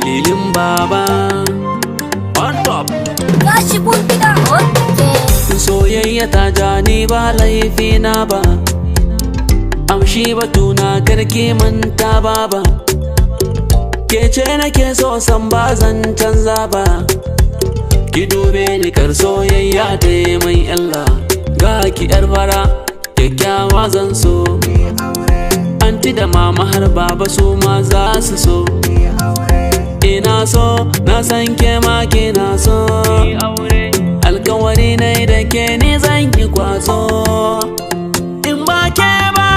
lilin baba on top. Gashi kun gida Soyayya ta ja ni ba laifi na ba, amshi batuna karki manta baba. Ke ce nake so san ba zan canza ba, ki dube ni kar soyayya ta yi mai illa. Ga ki yar fara kyakkyawa zan so, anti da mama har baba su ma za su so. Ina so na san ke ma kina so, alkawari na da ke ni zan yi kwazo. In ba ke ba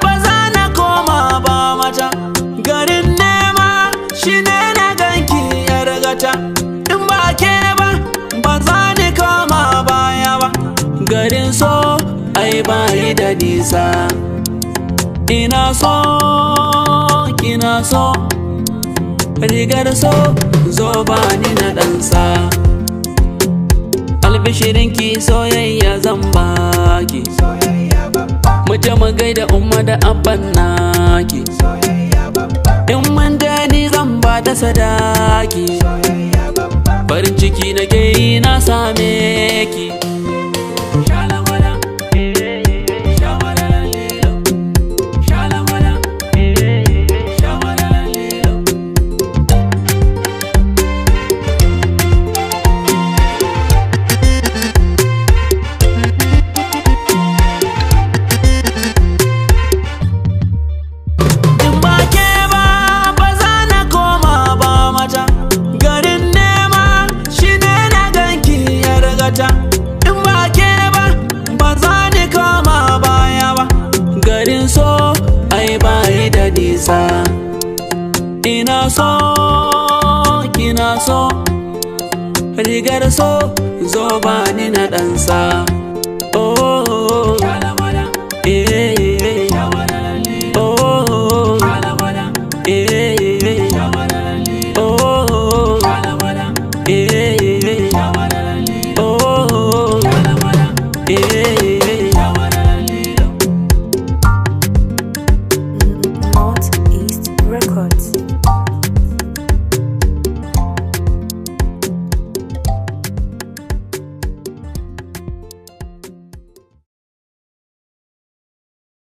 ba za na koma ba mata, garin nema shi ne na ganki yar gata. In ba ke ba ba za ni koma baya ba, garin so ai ba yi da nisa. Ina so kina so, rigar so zo ba ni na ɗansa. Albishirinki soyayya zan baki, mu je mu gaida umma da abban naki. In mun ni zan ba ta sadaki, farin ciki na ke yi na same ki. In ba ke ba ba za ni koma baya ba, garin so ai ba yi da nisa. Ina so kina so, rigar so zo ba ni na ɗansa. Oh, oh, eh, oh, eh, oh, eh.